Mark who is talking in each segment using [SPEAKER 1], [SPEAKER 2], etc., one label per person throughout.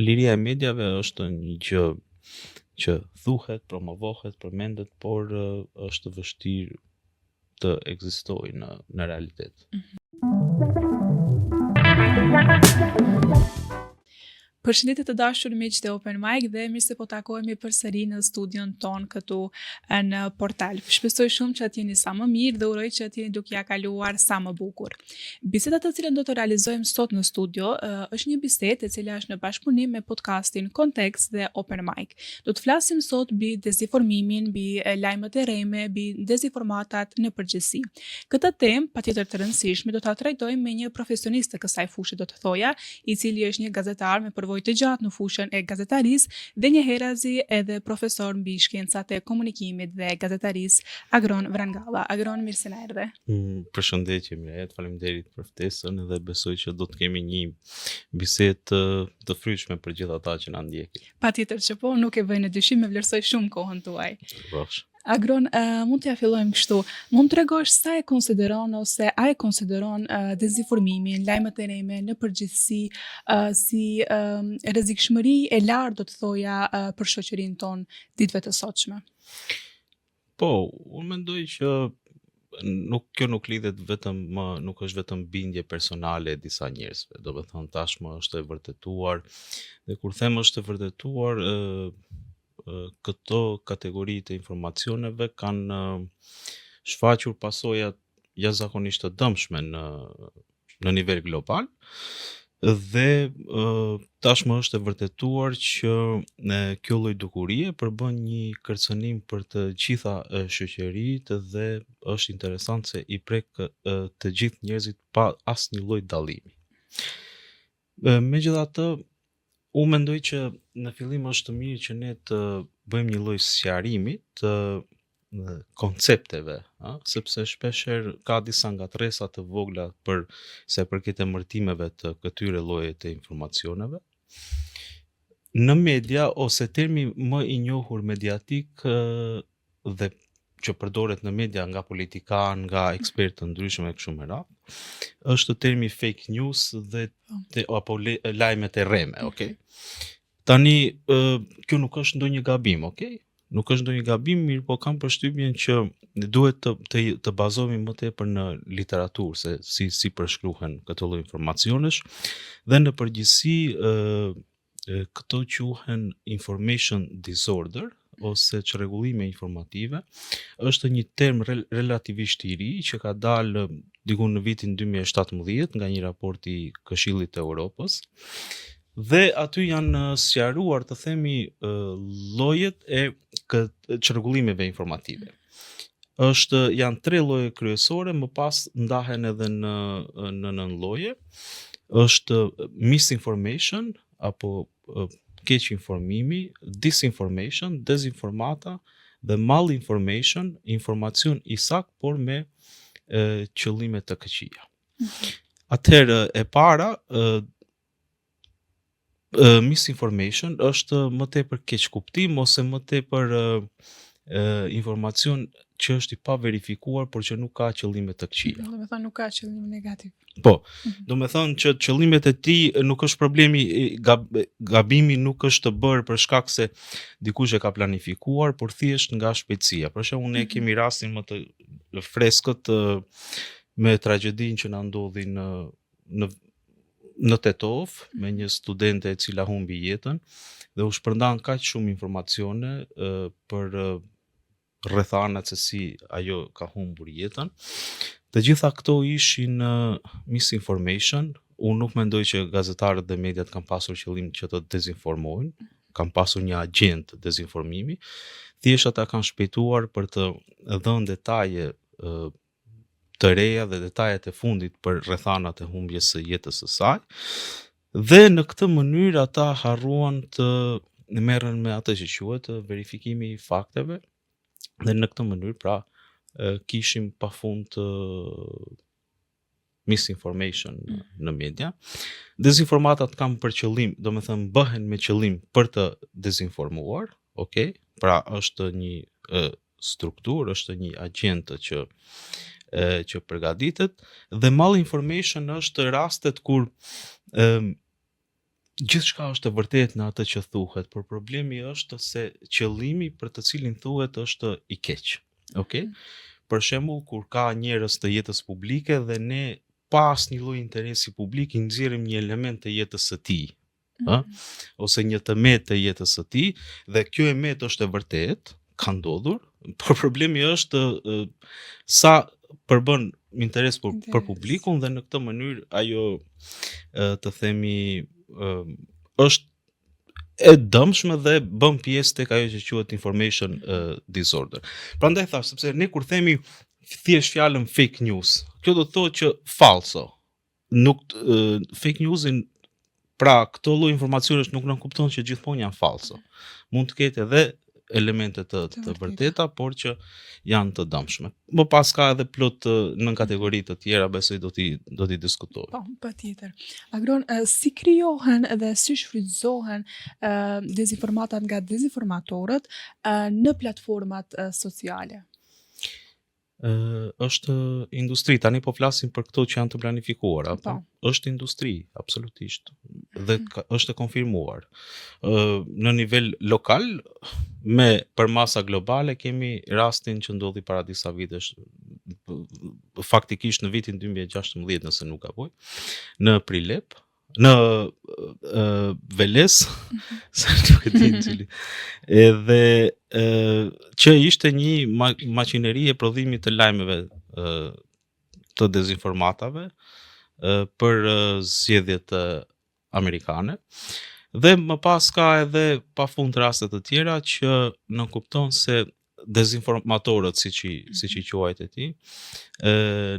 [SPEAKER 1] liria e mediave është një gjë që thuhet, promovohet, përmendet, por është vështirë të ekzistojë në realitet.
[SPEAKER 2] Përshëndetje të dashur miq të Open Mic dhe mirë se po takohemi përsëri në studion ton këtu në portal. Shpresoj shumë që të jeni sa më mirë dhe uroj që të jeni duke ja kaluar sa më bukur. Biseda të cilën do të realizojmë sot në studio është një bisedë e cila është në bashkëpunim me podcastin Kontekst dhe Open Mic. Do të flasim sot mbi dezinformimin, mbi lajmet e rreme, mbi dezinformatat në përgjithësi. Këtë temë patjetër të rëndësishme do ta trajtojmë me një profesionist të kësaj fushë, do të thoja, i cili është një gazetar me përvojë të gjatë në fushën e gazetarisë dhe një herazi edhe profesor mbi shkencat e komunikimit dhe gazetarisë, Agron Vrangalla. Agron, mirë se na erdhe.
[SPEAKER 1] Përshëndetje Miret, faleminderit për ftesën dhe besoj që do të kemi një bisedë të fryshme për gjithë ata që na ndjekin.
[SPEAKER 2] Patjetër që po, nuk e bëj në dyshim, me vlerësoj shumë kohën tuaj.
[SPEAKER 1] Bosh.
[SPEAKER 2] Agron, mund t'ja fillojmë kështu. Mund t'tregosh sa e konsideron ose a e konsideron dezinformimin, lajmet e rreme në përgjithësi si rrezikshmëri e lartë, do të thoja, për shoqërinë tonë ditëve të sotshme?
[SPEAKER 1] Po, unë mendoj që kjo nuk lidhet nuk është vetëm bindje personale e disa njerëzve. Do të thonë tashmë është e vërtetuar dhe kur them është e vërtetuar, këto kategori të informacioneve kanë shfaqur pasoja jashtëzakonisht të dëmshme në nivel global dhe tashmë është e vërtetuar që kjo lloj dukurie përbën një kërcënim për të gjitha shoqëritë dhe është interesant se i prek të gjithë njerëzit pa asnjë lloj dallimi. Megjithatë, unë mendoj që në fillim është mirë që ne të bëjmë një lloj sqarimi të koncepteve, sepse shpeshherë ka disa ngatëresa të vogla për sa i përket emërtimeve të këtyre llojeve të informacioneve. Në media ose termi më i njohur mediatik dhe që përdoret në media nga politikanë, nga ekspertë të ndryshëm e kështu me radhë, është termi fake news apo lajmet e rreme, okay? Tani kjo nuk është ndonjë gabim, okay? Nuk është ndonjë gabim, mirë, po kam përshtypjen që duhet të bazohemi më tepër në literaturë se si përshkruhen këto lloj informacionesh dhe në përgjithësi këto quhen information disorder ose çrregullime informative, është një term relativisht i ri që ka dalë diku në vitin 2017 nga një raport i Këshillit të Evropës. Dhe aty janë sqaruar, të themi, llojet e çrregullimeve informative. Janë 3 lloje kryesore, më pas ndahen edhe në 9 lloje. Është misinformation apo keq informimi, disinformation, dezinformata dhe malinformation, informacion i saktë por me qëllime të këqija. Atëherë e para, misinformation është më tepër keq kuptim ose më tepër informacion që është i paverifikuar por që nuk ka qëllime të këqija.
[SPEAKER 2] Do të thonë nuk ka qëllim negativ.
[SPEAKER 1] Po, do të thonë që qëllimet e tij nuk është problemi, gabimi nuk është të bërë për shkak se dikush e ka planifikuar, por thjesht nga shpejtësia. Për shembull, ne kemi rastin më të freskët me tragjedinë që na ndodhi në Tetov me një studente e cila humbi jetën dhe u shpërndan kaq shumë informacione për rrethanat se si ajo ka humbur jetën. Të gjitha këto ishin misinformation. Unë nuk mendoj që gazetarët dhe mediat kanë pasur qëllim që të dezinformojnë, kanë pasur një agent të dezinformimi. Thjesht ata kanë shpejtuar për të dhënë detaje të reja dhe detajet e fundit për rrethanat e humbjes së jetës së saj. Dhe në këtë mënyrë ata harruan të merren me atë që quhet verifikimi i fakteve dhe në këtë mënyrë pra kishim pafund misinformation në media. Dezinformatat kanë për qëllim, domethënë bëhen me qëllim për të dezinformuar, okay? Pra është një strukturë, është një agent që përgatitet dhe malinformation është rastet kur Gjithçka është e vërtetë në atë që thuhet, por problemi është se qëllimi për të cilin thuhet është i keq. Okej? Për shembull, kur ka njerëz të jetës publike dhe ne pa asnjë lloj interesi publik i nxjerrim një element të jetës së tij, ë, ose një tëmet të jetës së tij dhe kjo emet është e vërtetë, ka ndodhur, por problemi është sa përbën interes për
[SPEAKER 2] Interes.
[SPEAKER 1] publikun dhe në këtë mënyrë ajo të themi është e dëmshme dhe bën pjesë tek ajo që quhet information disorder. Prandaj thash, sepse ne kur themi thjesht fjalën fake news, kjo do të thotë që falso. Nuk fake newsin, pra këto lloj informacionesh nuk kupton që gjithmonë janë falso. Mund të ketë edhe elemente të vërteta, por që janë të dëmshme. Më pas ka edhe plot nën kategori të tjera, besoj do t'i diskutojmë.
[SPEAKER 2] Po, patjetër. Agron, si krijohen dhe si shfrytëzohen dezinformatat nga dezinformatorët në platformat sociale?
[SPEAKER 1] Është industri, tani po flasim për këto që janë të planifikuara.
[SPEAKER 2] Po.
[SPEAKER 1] Është industri, absolutisht. Dhe është e konfirmuar. Në nivel lokal, për masa globale, kemi rastin që ndodhi para disa vitesh, faktikisht në vitin 2016, nëse nuk gaboj, në Prilep, në Veles, sa nuk e di në cili. Edhe që ishte një maqineri e prodhimit të lajmeve të dezinformatave për zgjedhjet amerikane. Dhe më pas ka edhe pafund raste të tjera që nënkupton se dezinformatorët, siç i quajtë ti,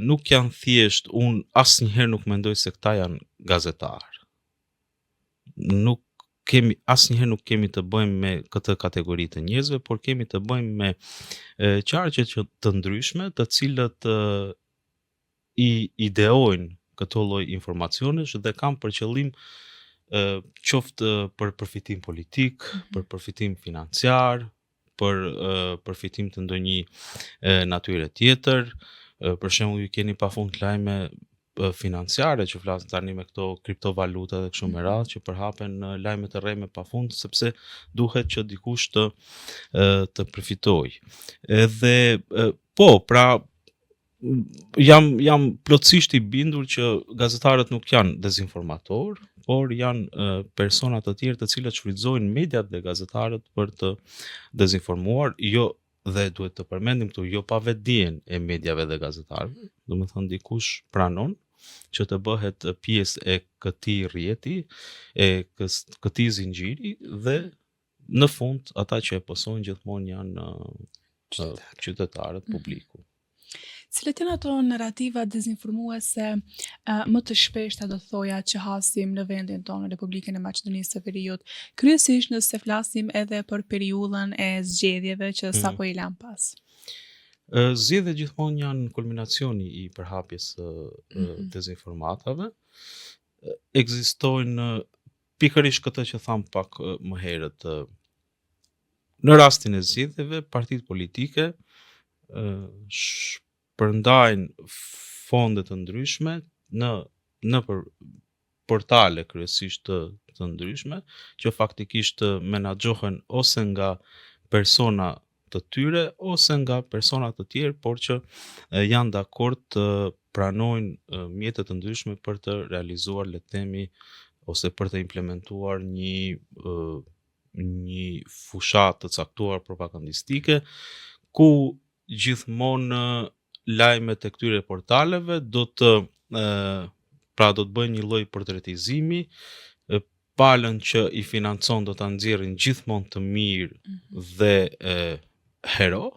[SPEAKER 1] nuk janë thjesht, unë asnjëherë nuk mendoj se këta janë gazetarë. Asnjëherë nuk kemi të bëjmë me këtë kategori të njerëzve, por kemi të bëjmë me qarqe të ndryshme, të cilët i ideojnë këto lloj informacionesh dhe kanë për qëllim qoftë për përfitim politik, për përfitim financiar, për përfitim të ndonjë natyre tjetër. Për shembull, ju keni pafund lajme financiare që flasin tani me këto kriptovaluta dhe kështu me radhë, që përhapen lajme të rreme pafund, sepse duhet që dikush të përfitojë. Edhe pra jam plotësisht i bindur që gazetarët nuk janë dezinformatorë, por janë persona të tjerë të cilët shfrytëzojnë mediat dhe gazetarët për të dezinformuar, dhe duhet të përmendim këtu, jo pa vetdijen e mediave dhe gazetarëve, domethënë dikush pranon që të bëhet pjesë e këtij rrjeti, e këtij zinxhiri dhe në fund ata që e posojnë gjithmonë janë qytetarët, publiku.
[SPEAKER 2] Cilat janë ato narrativa dezinformuese më të shpeshta, do thoja, që hasim në vendin tonë, në Republikën e Maqedonisë së Veriut, kryesisht nëse flasim edhe për periudhën e zgjedhjeve që sapo i lan pas?
[SPEAKER 1] Zgjedhjet gjithmonë janë kulminacioni i përhapjes së dezinformatave. Ekzistojnë pikërisht këtë që tham pak më herët. Në rastin e zgjedhjeve, partitë politike përndajnë fonde të ndryshme në portale kryesisht të ndryshme, që faktikisht menaxhohen ose nga persona të tyre ose nga persona të tjerë, por që janë dakord të pranojnë mjete të ndryshme për të realizuar, le të themi, ose për të implementuar një fushat të caktuar propagandistike, ku gjithmonë lajmet e këtyre portaleve do të bëjnë një lloj portretizimi, palën që i financon do ta nxjerrin gjithmonë të mirë dhe hero,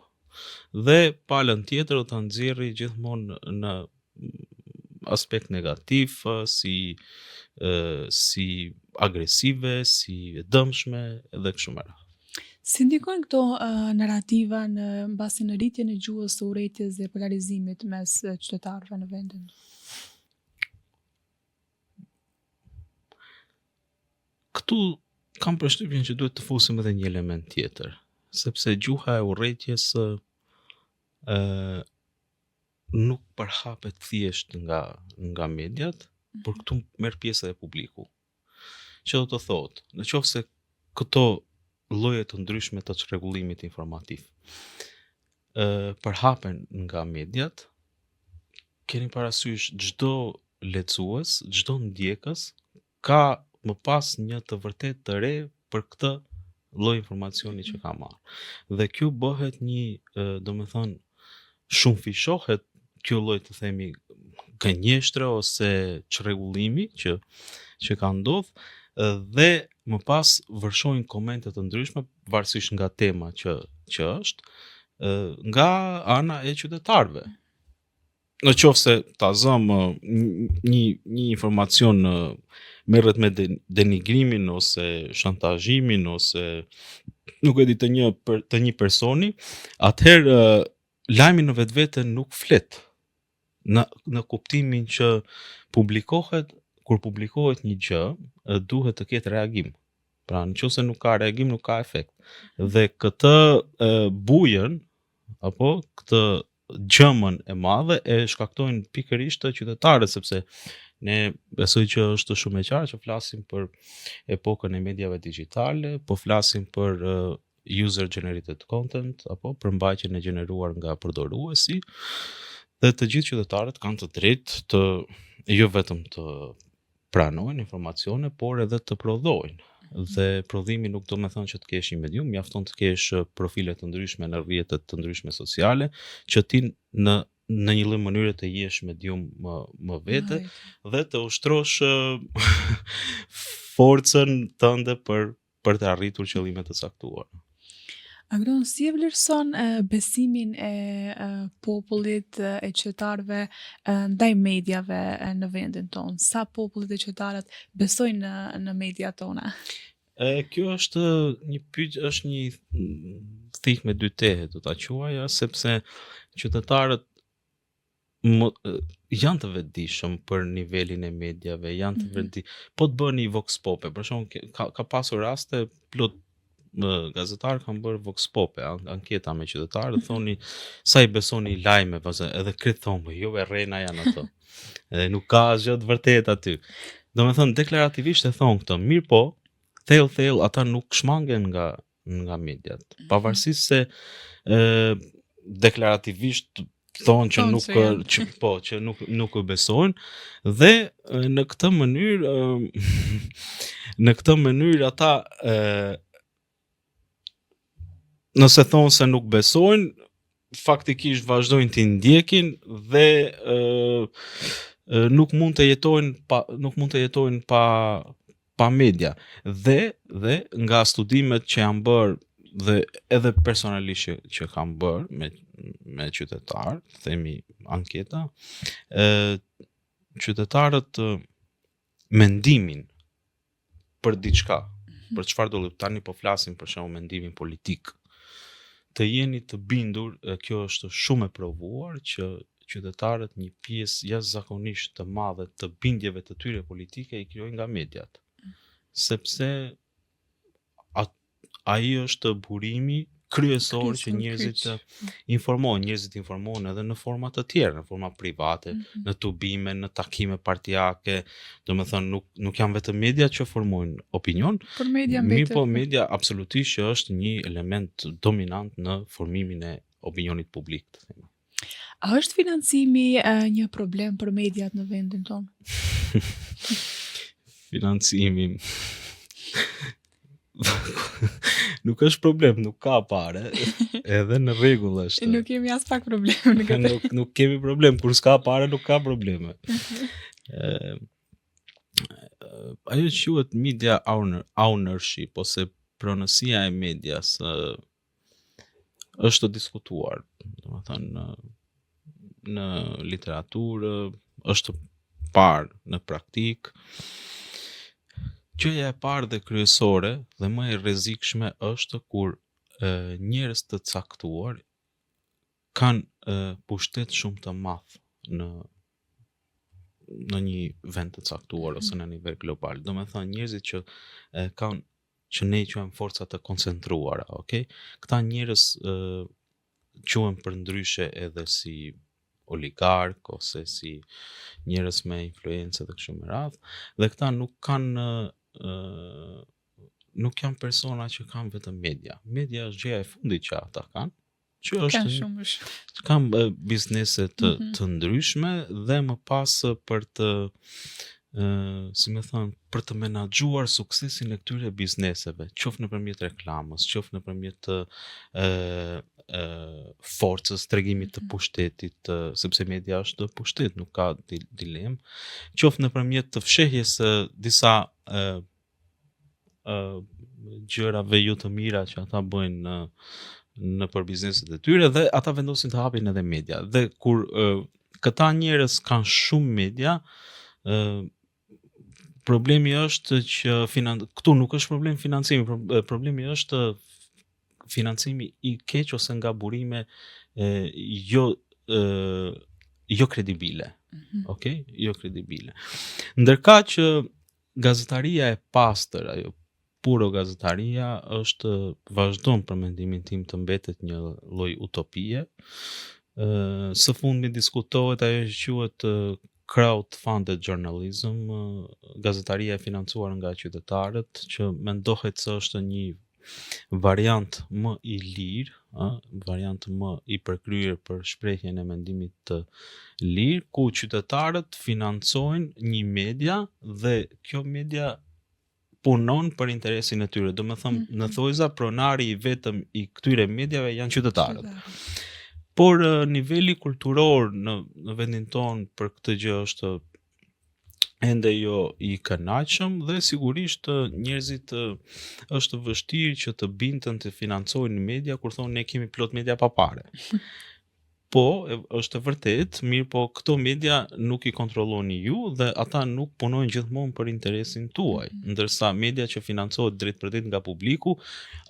[SPEAKER 1] dhe palën tjetër do ta nxjerrë gjithmonë në aspekt negativ, si agresive, si dëmshme dhe kështu me radhë.
[SPEAKER 2] Si ndikojnë këto narrativa mbasi në rritjen e gjuhës së urrejtjes dhe polarizimit mes qytetarëve në vendin?
[SPEAKER 1] Këtu kam përshtypjen që duhet të fusim edhe një element tjetër, sepse gjuha e urrejtjes nuk përhapet thjesht nga mediat, por këtu merr pjesë edhe publiku. që do të thotë, në qoftë se këto lloje të ndryshme të çrregullimit informativ përhapen nga mediat, keni parasysh çdo lexues, çdo ndjekës ka më pas një të vërtet të re për këtë lloj informacioni që ka marrë. Dhe kjo bëhet një, domethënë, shumë fishohet kjo lloj të themi gënjeshtre ose çrregullimi që ka ndodhur dhe më pas vërshojnë komente të ndryshme varësisht nga tema që është nga ana e qytetarëve. Në qoftë se ta zëm një informacion merret me denigrimin ose shantazhimin ose nuk e di të një personi, atëherë lajmi në vetvete nuk flet në kuptimin që kur publikohet një gjë, duhet të ketë reagim. Pra nëse nuk ka reagim, nuk ka efekt. Dhe këtë bujën apo këtë gjëmën e madhe e shkaktojnë pikërisht të qytetarët, sepse ne besoj që është shumë e qartë që flasim për epokën e mediave digjitale, po flasim për user generated content apo përmbajtjen e gjeneruar nga përdoruesi, dhe të gjithë qytetarët kanë të drejtë të jo vetëm të pranojnë informacione, por edhe të prodhojnë. Dhe prodhimi nuk do me thënë që të kesh një medium, mjafton të kesh profile të ndryshme në rrjetet të ndryshme sociale, që ti në një lloj mënyre të jesh medium më vete dhe të ushtrosh forcën tënde për të arritur qëllime të caktuara.
[SPEAKER 2] Agron, si e vlerëson besimin e popullit e qytetarëve ndaj mediave në vendin tonë? Sa popullit e qytetarët besojnë në mediat tona?
[SPEAKER 1] Kjo është një pyetje, është një thikë me dy tehe, do ta quaja, sepse qytetarët janë të vetëdijshëm për nivelin e mediave, janë të vetëdijshëm. Po të bëni vox pope, për shembull, ka pasur raste plot gazetarë kanë bërë vox pope, anketa me qytetarë, thoni sa i besoni lajmeve, edhe këtë thonë, jo e rrena janë ato. Edhe nuk ka asgjë të vërtetë aty. Domethënë deklarativisht e thonë këtë, mirë po, thellë ata nuk shmangen nga mediat. Pavarësisht se deklarativisht thonë që nuk u besojnë dhe në këtë mënyrë ata nëse thonë se nuk besojnë, faktikisht vazhdojnë t'i ndjekin dhe nuk mund të jetojnë pa media. Dhe nga studimet që janë bërë dhe edhe personalisht që kam bërë me qytetarë, themi anketa, qytetarët mendimin për diçka, për çfarë do tani po flasim për shembull mendimin politik, të jeni të bindur, kjo është shumë e provuar që qytetarët një pjesë jashtëzakonisht të madhe të bindjeve të tyre politike i krijojnë nga mediat. Sepse ai është burimi kryesor që njerëzit informohen edhe në forma të tjera, në forma private, në tubime, në takime partijake, domethënë nuk janë vetëm media që formojnë opinion, po media absolutisht që është një element dominant në formimin e opinionit publik, të themi.
[SPEAKER 2] A është financimi një problem për mediat në vendin tonë?
[SPEAKER 1] Financimi nuk është problem, nuk ka parë, edhe në rregull është.
[SPEAKER 2] Nuk kemi as pak problem në këtë.
[SPEAKER 1] Nuk kemi problem, kur s'ka parë nuk ka probleme. Ajo që quhet media ownership ose pronësia e medias është të diskutuar, domethënë në literaturë, është parë në praktik. Gjëja e parë dhe kryesore dhe më e rrezikshme është kur njerëz të caktuar kanë pushtet shumë të madh në një vend të caktuar ose në nivel global. Domethënë njerëzit që ne i quajmë forca të koncentruara, okay? Këta njerëz quhen përndryshe edhe si oligark ose si njerëz me influencë dhe kështu me radhë, dhe këta nuk kanë nuk janë persona që kanë vetëm media. Media është gjëja e fundit që ata kanë, që
[SPEAKER 2] Kanë
[SPEAKER 1] është
[SPEAKER 2] shumë.
[SPEAKER 1] kanë biznese të ndryshme dhe më pas për të si më thënë, për të menaxhuar suksesin e këtyre bizneseve, qoftë nëpërmjet reklamës, qoftë nëpërmjet forcës, tregimit të pushtetit, sepse media është pushtet, nuk ka dilemë, qoftë nëpërmjet të fshehjes së disa gjërave jo të mira që ata bëjnë në për bizneset e tyre dhe ata vendosin të hapin edhe media. Dhe kur këta njerëz kanë shumë media, problemi është që këtu nuk është problem financimi, problemi është financimi i keq ose nga burime jo kredibile. Okay? Jo kredibile. Ndërkaq që gazetaria e pastër, ajo puro gazetaria vazhdon për mendimin tim të mbetet një lloj utopie. Së fundmi diskutohet ajo që quhet crowdfunded journalism, gazetaria e financuar nga qytetarët, që mendohet se është një variant më i lirë, variant më i përkryer për shprehjen e mendimit të lirë, ku qytetarët financojnë një media dhe kjo media punon për interesin e tyre. Do me thëmë, në thojza, pronari i vetëm i këtyre medjave janë qytetarët. Por niveli kulturor në vendin tonë për këtë gjë është ende jo i kënaqshëm dhe sigurisht njerëzit është vështirë që të bindën të financojnë media kur thonë ne kemi plot media pa pare. Po, është vërtet, mirë po këto media nuk i kontrolloni ju dhe ata nuk punojnë gjithmonë për interesin tuaj, ndërsa media që financohet drejt për drejt nga publiku,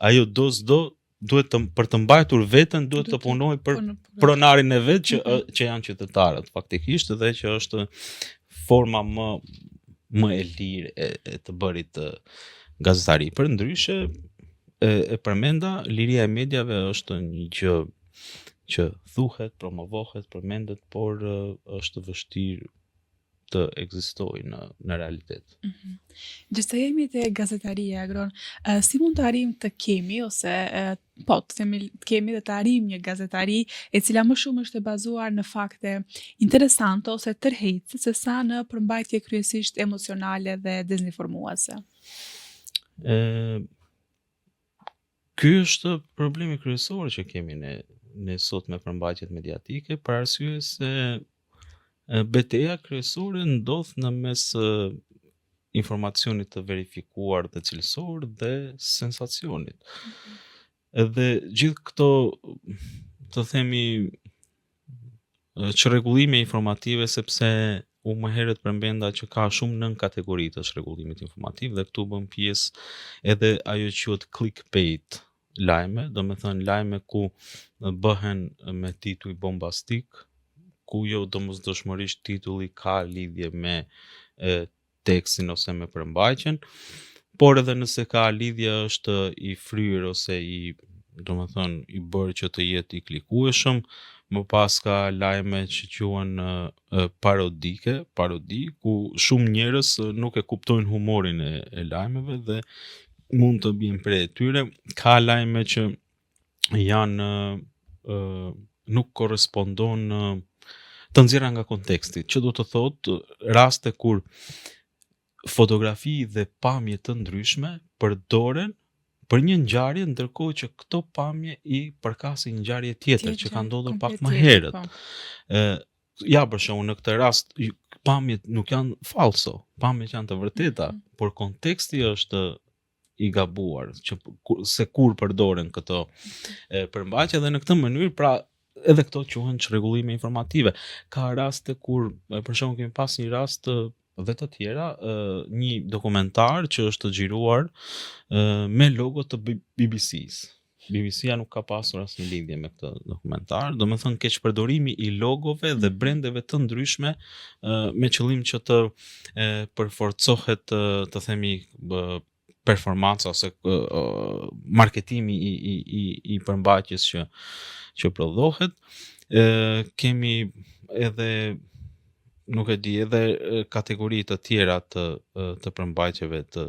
[SPEAKER 1] ajo do s'do duhet për të mbajtur veten duhet të punojë për pronarin e vet që janë qytetarët faktikisht dhe që është forma më e lirë e të bërit gazetari. Përndryshe e përmenda, liria e mediave është një gjë që thuhet, promovohet, përmendet, por është vështirë të ekzistojë në realitet.
[SPEAKER 2] Gjithse jemi te gazetaria, Agron, si mund të arrijmë të kemi ose të kemi dhe të arrijmë një gazetari e cila më shumë është e bazuar në fakte interesante ose tërheqëse se sa në përmbajtje kryesisht emocionale dhe dezinformuese?
[SPEAKER 1] Ky është problemi kryesor që kemi ne sot me përmbajtjet mediatike, për arsye se betejë kryesore ndodh në mes informacionit të verifikuar dhe cilësor dhe sensacionit. Edhe gjithë këto, të themi, çrregullime informative, sepse u më herët përmenda që ka shumë nën kategori të çrregullimit informativ dhe këtu bën pjesë edhe ajo që quhet clickbait lajme, do me thënë lajme ku bëhen me titull bombastik, ku jo domosdoshmërisht titulli ka lidhje me tekstin ose me përmbajtjen, por edhe nëse ka lidhje është i fryrë ose i bërë që të jetë i klikueshëm. Më pas ka lajme që quhen parodi, ku shumë njerëz nuk e kuptojnë humorin e lajmeve dhe mund të bien prej tyre. Ka lajme që janë nuk korrespondon të nxjerra nga konteksti, që do të thotë raste kur fotografi dhe pamje të ndryshme përdoren për një ngjarje, ndërkohë që këto pamje i përkasin një ngjarje tjetër që ka ndodhur pak më herët. Ja, për shembull, në këtë rast pamjet nuk janë falso, pamjet janë të vërteta, por konteksti është i gabuar, se kur përdoren këto përmbajtje dhe në këtë mënyrë, pra edhe këto quhen çrregullime informative. Ka raste kur, për shembull, kemi pas një rast dhe të tjera, një dokumentar që është xhiruar me logo të BBC-s. BBC-ja nuk ka pasur asnjë lidhje me këtë dokumentar, domethënë keqpërdorimi i logove dhe brendeve të ndryshme me qëllim që të përforcohet, të themi, performanca ose marketimi i përmbajtjes që prodhohet. Kemi edhe nuk e di, edhe kategori të tjera të përmbajtjeve të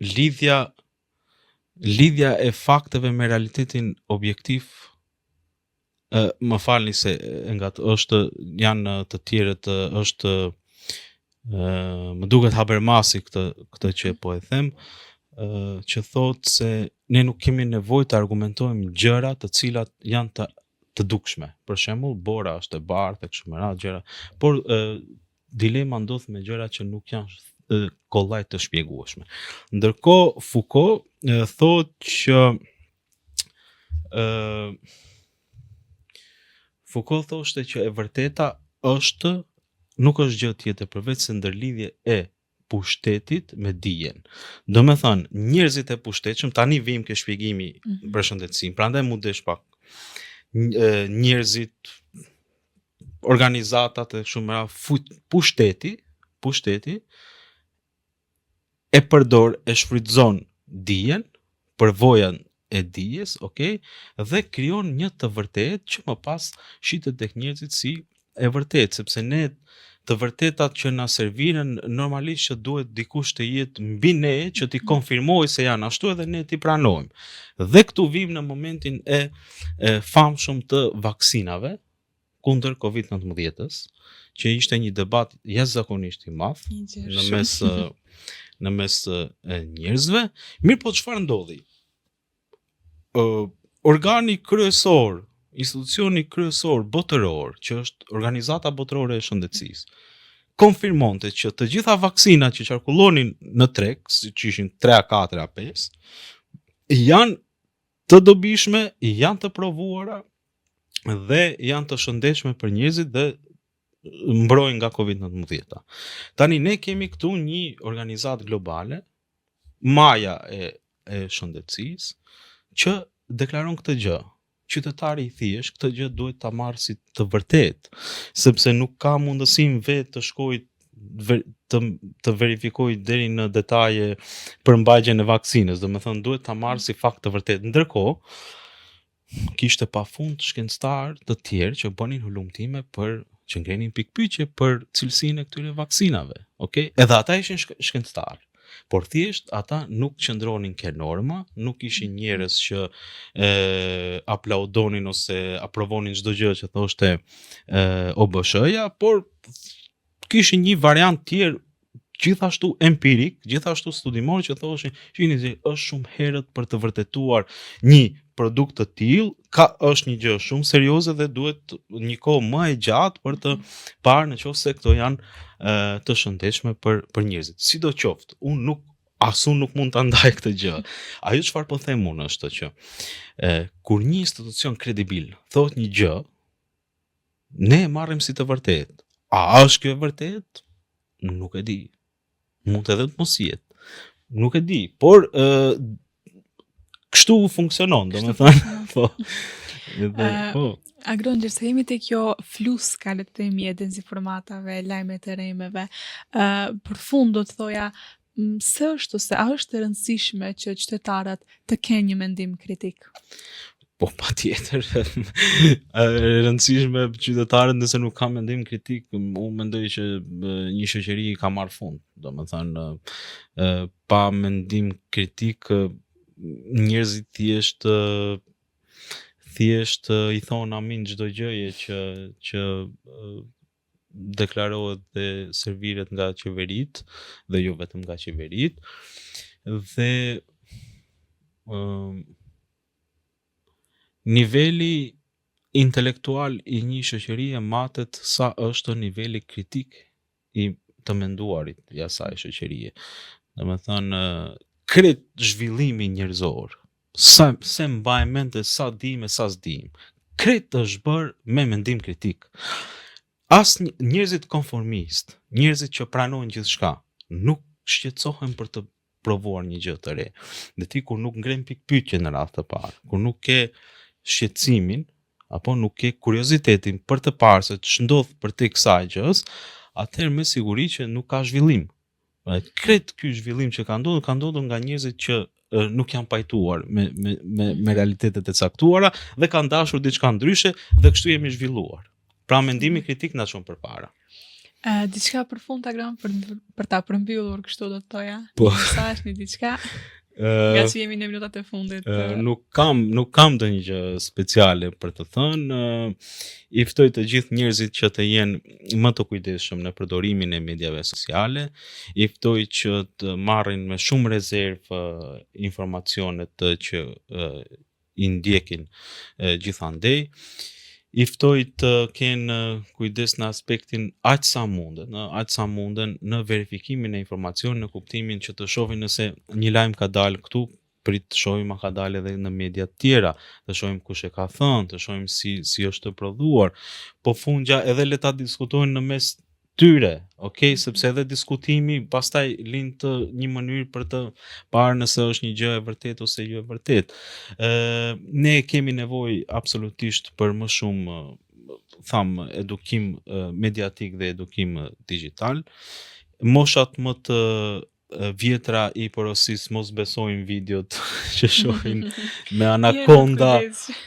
[SPEAKER 1] lidhja e fakteve me realitetin objektiv, më falni se janë të tjerët, është më duket Habermasi këtë që po e them, që thotë se ne nuk kemi nevojë të argumentojmë gjëra të cilat janë të dukshme. Për shembull, bora është e bardhë, kështu me radhë gjëra, por dilema ndodh me gjëra që nuk janë kollaj të shpjegueshme. Ndërkohë Foucault thotë që Foucault thoshte që e vërteta nuk është gjë tjetër përveç se ndërlidhje e pushtetit me dijen. Do me thënë, njerëzit e pushtetshëm, tani vim ke shpjegimi për shëndetësinë, prandaj mu desh pak. Njerëzit, organizatat e shumë pushteti e përdor, e shfrytëzon dijen, përvojën e dijes, okay, dhe krijon një të vërtetë që më pas shitet tek njerëzit si e vërtetë, sepse ne të vërtetat që na serviren normalisht që duhet dikush të jetë mbi ne që t'i konfirmojë se janë ashtu edhe ne t'i pranojmë. Dhe këtu vim në momentin e famshëm të vaksinave kundër COVID-19-s, që ishte një debat jashtëzakonisht i madh në mes njerëzve. Mirë, po çfarë ndodhi? Organi kryesor, institucioni kryesor botëror, që është Organizata Botërore e Shëndetësisë, konfirmonte që të gjitha vaksinat që qarkullonin në treg, siç ishin 3, 4, 5, janë të dobishme, janë të provuara dhe janë të shëndetshme për njerëzit dhe mbrojnë nga COVID-19. Tani ne kemi këtu një organizatë globale, Maja e shëndetësisë, që deklaron këtë gjë. Qytetari i thjesht këtë gjë duhet ta marrë si të vërtetë, sepse nuk ka mundësinë vetë të shkojë të verifikoj deri në detaje përmbajtjen e vaksinës, do me thënë duhet ta marrë si fakt të vërtetë. Ndërkohë, kishte pafund shkencëtar të tjerë që bënin hulumtime që ngrenin pikpyetje për cilësinë e këtyre vaksinave, okay? Edhe ata ishin shkencëtarë, por thjesht ata nuk qëndronin ke norma, nuk ishin njerëz që aplaudonin ose aprovonin çdo gjë që thoshte OBSH-ja, por kishin një variant tjetër gjithashtu empirik, gjithashtu studimor që thoshin, shihni se është shumë herët për të vërtetuar një produkt të tillë, është një gjë shumë serioze dhe duhet një kohë më e gjatë për të parë nëse këto janë të shëndetshme për njerëzit. Sidoqoftë, unë nuk mund ta ndaj këtë gjë. Ajo çfarë po them unë është që kur një institucion kredibil thotë një gjë, ne e marrim si të vërtetë. A është kjo e vërtetë? Nuk e di. Mund edhe të mos jetë. Nuk e di, por kështu funksionon, domethënë. Po.
[SPEAKER 2] Agron, se jemi te kjo fluska, le të themi, e dezinformatave, lajme të rremeve, për fund do të thoja, a është e rëndësishme që qytetarët të kenë një mendim kritik?
[SPEAKER 1] Po, patjetër. E rëndësishme qytetarët nëse nuk ka mendim kritik, unë mendoj që një shoqëri ka marrë fund. Domethënë, pa mendim kritik, njerëzit thjesht i thon amin çdo gjëje që deklarohet dhe serviret nga qeverit, dhe jo vetëm nga qeverit, dhe niveli intelektual i një shoqërie matet sa është niveli kritik i të menduarit i asaj shoqërie. Domethënë, krejt zhvillimi njerëzor, se mbaj mend sa dim e sa s'dim, krejt është bërë me mendim kritik. As njerëzit konformist, njerëzit që pranojnë gjithçka, nuk shqetësohen për të provuar një gjë të re. Dhe ti kur nuk ngren pikpyetje në radhë të parë, kur nuk ke shqetësimin apo nuk ke kuriozitetin për të parë se ç'ndodh përtej kësaj gjës, atëherë me siguri që nuk ka zhvillim. Krejt ky zhvillim që ka ndodhur nga njerëzit që nuk janë pajtuar me realitetet e caktuara dhe kanë dashur diçka ndryshe dhe kështu jemi zhvilluar. Pra mendimi kritik na çon përpara.
[SPEAKER 2] Diçka për Instagram për ta përmbyllur, kështu do të thoja.
[SPEAKER 1] Po.
[SPEAKER 2] Një mesazh, një diçka. Nga që jemi në minutat e fundit.
[SPEAKER 1] Nuk kam ndonjë gjë speciale për të thënë. I ftoj të gjithë njerëzit që të jenë më të kujdesshëm në përdorimin e mediave sociale. I ftoj që të marrin me shumë rezervë informacionet që i ndjekin gjithandej. I ftoj të kenë kujdes në aspektin aq sa munden në verifikimin e informacionit, në kuptimin që të shohin nëse një lajm ka dalë këtu, prit të shohim a ka dalë edhe në media të tjera, të shohim kush e ka thënë, të shohim si është të prodhuar. Po fundja edhe le ta diskutojnë në mes tyre, okay, sepse edhe diskutimi pastaj lind një mënyrë për të parë nëse është një gjë e vërtetë ose jo e vërtetë. Ne kemi nevojë absolutisht për më shumë edukim mediatik dhe edukim digital. Moshat më të vjetra i porosisë mos besojnë videot që shohin me anakonda,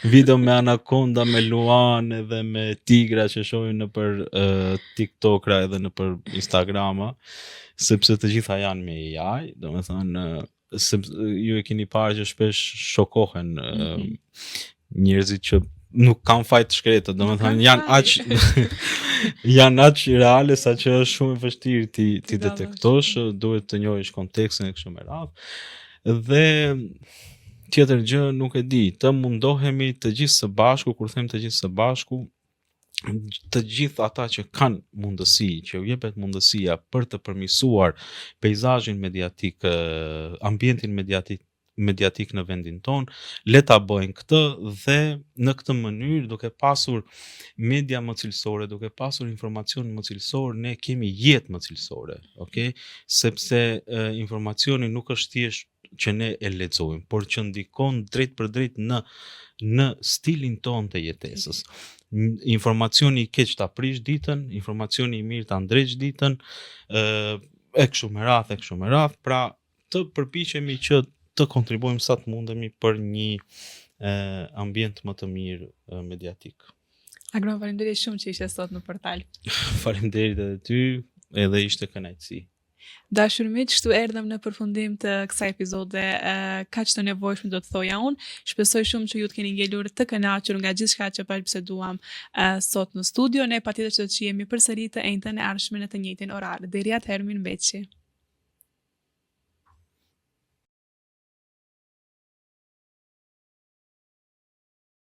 [SPEAKER 1] video me anakonda, me luane dhe me tigra që shohin në për TikTokra edhe në për Instagrama, sepse të gjitha janë me AI, domethënë ju e keni parë që shpesh shokohen njerëzit që nuk kanë faj të shkretët, domethënë janë aq reale sa që është shumë e vështirë ti detektosh, duhet të njohësh kontekstin e kështu me radhë. Dhe tjetër gjë nuk e di, të mundohemi të gjithë së bashku, kur them të gjithë së bashku, të gjithë ata që kanë mundësi, që u jepet mundësia për të përmirësuar peizazhin mediatik, ambientin mediatik në vendin ton, le ta bëjnë këtë dhe në këtë mënyrë, duke pasur media më cilësore, duke pasur informacion më cilësor, ne kemi jetë më cilësore, okay? Sepse informacioni nuk është thjesht që ne e lexojmë, por që ndikon drejt për drejt në stilin ton të jetesës. Informacioni i keq ta prish ditën, informacioni i mirë ta ndreq ditën, e kështu me radhë, pra të përpiqemi që të kontribuojmë sa të mundemi për një ambient më të mirë mediatik.
[SPEAKER 2] Agron, faleminderit shumë që ishe sot në portal.
[SPEAKER 1] Faleminderit edhe ty, edhe ishte kënaqësi.
[SPEAKER 2] Dashur miq, kështu erdhëm në përfundim të kësaj epizode kaq të nevojshme, do të thoja unë. Shpresoj shumë që ju të keni ngelur të kënaqur nga gjithçka që biseduam sot në studio. Ne patjetër që do të jemi përsëri të njëjtën e ardhshme në të njëjtin orar. Deri atëherë, mirëmbëjtje.